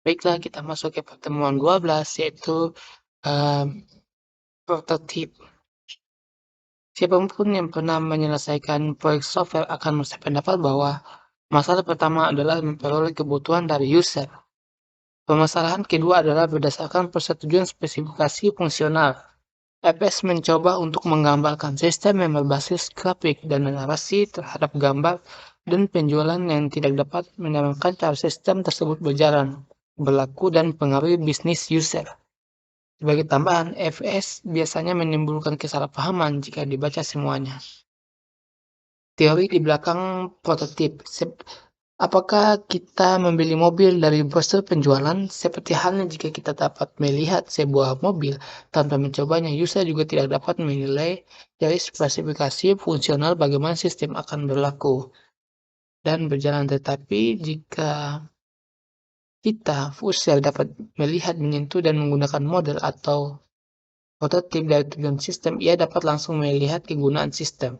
Baiklah, kita masuk ke pertemuan 12, yaitu eee, prototip. Siapapun yang pernah menyelesaikan proyek software akan bersependapat bahwa masalah pertama adalah memperoleh kebutuhan dari user. Permasalahan kedua adalah berdasarkan persetujuan spesifikasi fungsional. FS mencoba untuk menggambarkan sistem yang berbasis grafik dan narasi terhadap gambar dan penjualan yang tidak dapat menyarankan cara sistem tersebut berjalan, berlaku, dan pengaruhi bisnis user. Sebagai tambahan, FS biasanya menimbulkan kesalahpahaman jika dibaca semuanya. Teori di belakang prototip. Apakah kita membeli mobil dari brosur penjualan? Seperti halnya jika kita dapat melihat sebuah mobil tanpa mencobanya, user juga tidak dapat menilai dari spesifikasi fungsional bagaimana sistem akan berlaku dan berjalan. Tetapi jika kita, user, dapat melihat, menyentuh, dan menggunakan model atau prototip dari tujuan sistem, ia dapat langsung melihat kegunaan sistem.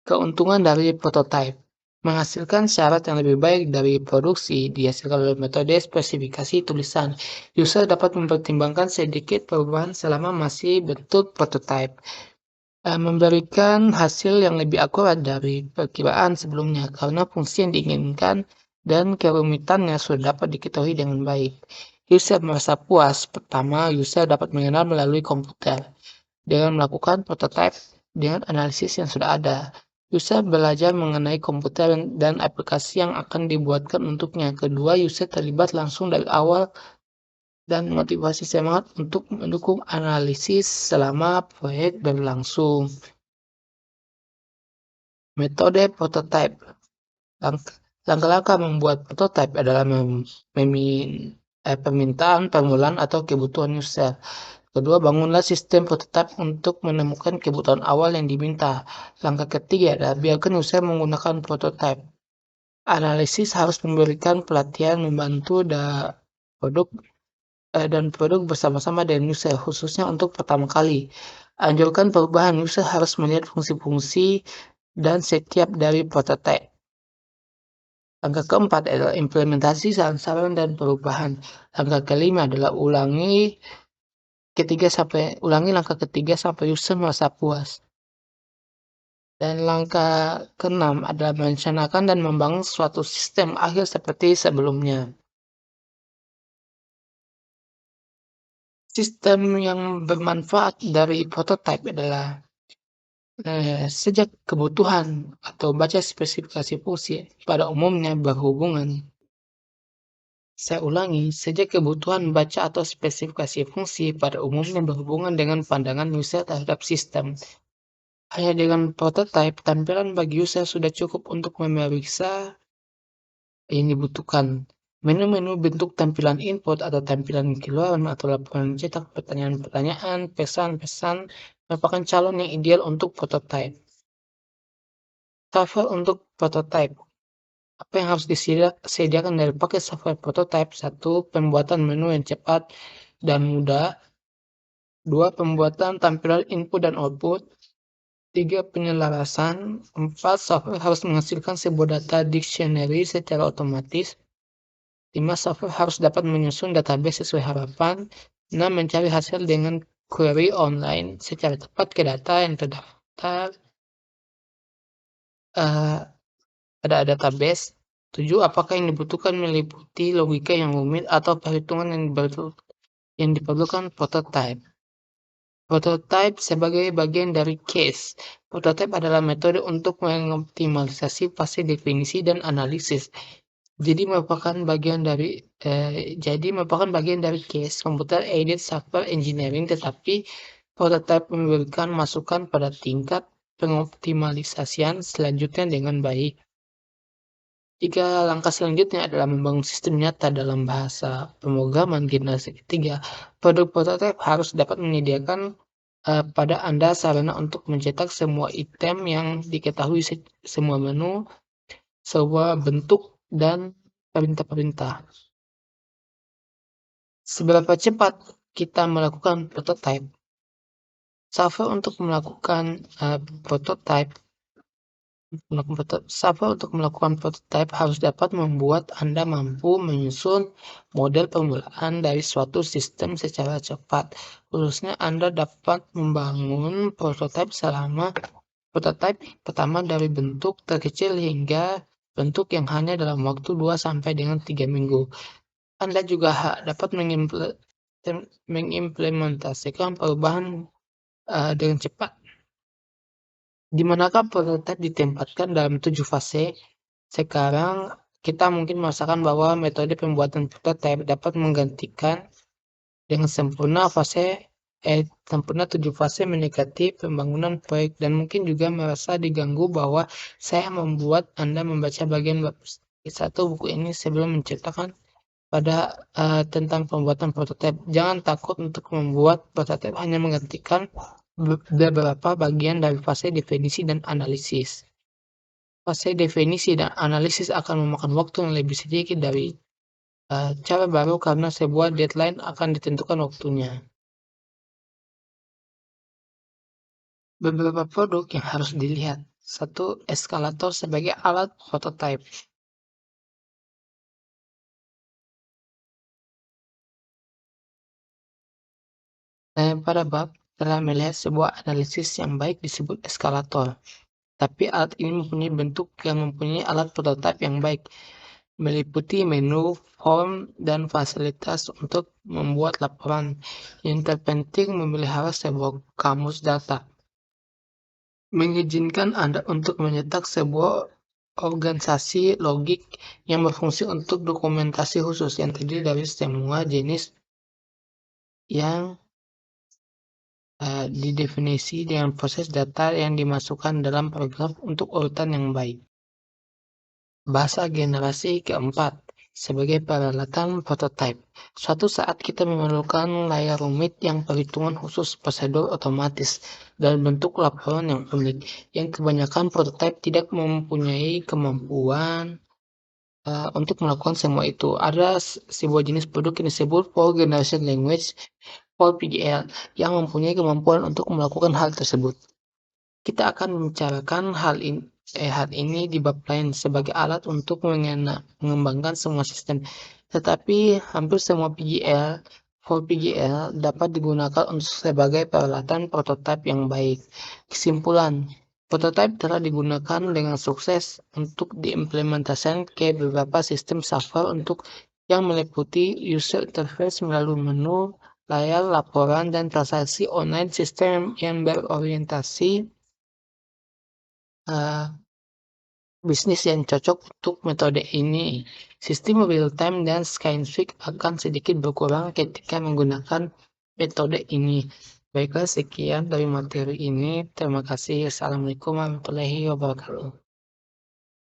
Keuntungan dari prototipe menghasilkan syarat yang lebih baik dari produksi dihasilkan oleh metode spesifikasi tulisan. User dapat mempertimbangkan sedikit perubahan selama masih bentuk prototipe, memberikan hasil yang lebih akurat dari perkiraan sebelumnya karena fungsi yang diinginkan dan kerumitannya sudah dapat diketahui dengan baik. User merasa puas. Pertama, user dapat mengenal melalui komputer dengan melakukan prototipe dengan analisis yang sudah ada. User belajar mengenai komputer dan aplikasi yang akan dibuatkan untuknya. Kedua, user terlibat langsung dari awal dan motivasi semangat untuk mendukung analisis selama proyek berlangsung. Metode prototipe. Langkah-langkah membuat prototipe adalah permintaan, permulaan, atau kebutuhan user. Kedua, bangunlah sistem prototipe untuk menemukan kebutuhan awal yang diminta. Langkah ketiga adalah biarkan user menggunakan prototipe. Analisis harus memberikan pelatihan membantu dan produk bersama-sama dengan user, khususnya untuk pertama kali. Anjurkan perubahan. User harus melihat fungsi-fungsi dan setiap dari prototipe. Langkah keempat adalah implementasi saran-saran dan perubahan. Langkah kelima adalah ulangi langkah ketiga sampai user merasa puas. Dan langkah keenam adalah merencanakan dan membangun suatu sistem akhir seperti sebelumnya. Sistem yang bermanfaat dari prototipe adalah sejak kebutuhan atau baca spesifikasi fungsi pada umumnya berhubungan. Saya ulangi, sejak kebutuhan baca atau spesifikasi fungsi pada umumnya berhubungan dengan pandangan user terhadap sistem. Hanya dengan prototipe, tampilan bagi user sudah cukup untuk memeriksa yang dibutuhkan. Menu-menu bentuk tampilan input atau tampilan keluaran atau laporan cetak, pertanyaan-pertanyaan, pesan-pesan merupakan calon yang ideal untuk prototipe. Software untuk prototipe. Apa yang harus disediakan dari paket software prototipe? 1. Pembuatan menu yang cepat dan mudah. 2. Pembuatan tampilan input dan output. 3. Penyelarasan. 4. Software harus menghasilkan sebuah data dictionary secara otomatis. 5. Software harus dapat menyusun database sesuai harapan. 6. Mencari hasil dengan query online secara tepat ke data yang terdaftar pada database. 7. Apakah yang dibutuhkan meliputi logika yang rumit atau perhitungan yang diperlukan prototipe. Prototipe sebagai bagian dari case. Prototipe adalah metode untuk mengoptimalisasi fase definisi dan analisis. Jadi merupakan bagian dari case computer aided software engineering, tetapi prototipe memberikan masukan pada tingkat pengoptimalisasian selanjutnya dengan baik. 3 langkah selanjutnya adalah membangun sistem nyata dalam bahasa pemrograman generasi ketiga. Produk prototipe harus dapat menyediakan pada Anda sarana untuk mencetak semua item yang diketahui, semua menu, sebuah bentuk, dan perintah-perintah. Seberapa cepat kita melakukan prototipe? Software untuk melakukan prototipe Untuk melakukan prototipe harus dapat membuat Anda mampu menyusun model permulaan dari suatu sistem secara cepat. Khususnya Anda dapat membangun prototipe pertama dari bentuk terkecil hingga bentuk yang hanya dalam waktu 2 sampai dengan 3 minggu. Anda juga dapat mengimplementasikan perubahan dengan cepat. Di manakah prototipe ditempatkan dalam 7 fase? Sekarang kita mungkin merasakan bahwa metode pembuatan prototipe dapat menggantikan dengan sempurna 7 fase mendekati pembangunan proyek, dan mungkin juga merasa diganggu bahwa saya membuat Anda membaca bagian bab 1 buku ini sebelum menceritakan tentang pembuatan prototipe. Jangan takut untuk membuat prototipe hanya menggantikan beberapa bagian dari fase definisi dan analisis. Fase definisi dan analisis akan memakan waktu yang lebih sedikit dari cara baru karena sebuah deadline akan ditentukan waktunya. Beberapa produk yang harus dilihat. 1. Eskalator sebagai alat prototipe. Pada bab telah melihat sebuah analisis yang baik disebut eskalator. Tapi alat ini mempunyai bentuk yang mempunyai alat prototipe yang baik, meliputi menu, form, dan fasilitas untuk membuat laporan. Yang terpenting memelihara sebuah kamus data, mengizinkan Anda untuk menyetak sebuah organisasi logik yang berfungsi untuk dokumentasi khusus yang terdiri dari semua jenis yang didefinisi dengan proses data yang dimasukkan dalam program untuk urutan yang baik. Bahasa generasi keempat sebagai peralatan prototipe. Suatu saat kita memerlukan layar rumit yang perhitungan khusus, prosedur otomatis, dan bentuk laporan yang unik, yang kebanyakan prototipe tidak mempunyai kemampuan untuk melakukan semua itu. Ada sebuah jenis produk yang disebut Power Generation Language, PGL, yang mempunyai kemampuan untuk melakukan hal tersebut. Kita akan membicarakan hal ini di bab lain sebagai alat untuk mengembangkan semua sistem. Tetapi hampir semua PGL dapat digunakan untuk sebagai peralatan prototipe yang baik. Kesimpulan, prototipe telah digunakan dengan sukses untuk diimplementasikan ke beberapa sistem software yang meliputi user interface melalui menu, layar, laporan, dan transaksi online, sistem yang berorientasi bisnis yang cocok untuk metode ini. Sistem real-time dan scientific akan sedikit berkurang ketika menggunakan metode ini. Baiklah, sekian dari materi ini. Terima kasih. Assalamualaikum warahmatullahi wabarakatuh.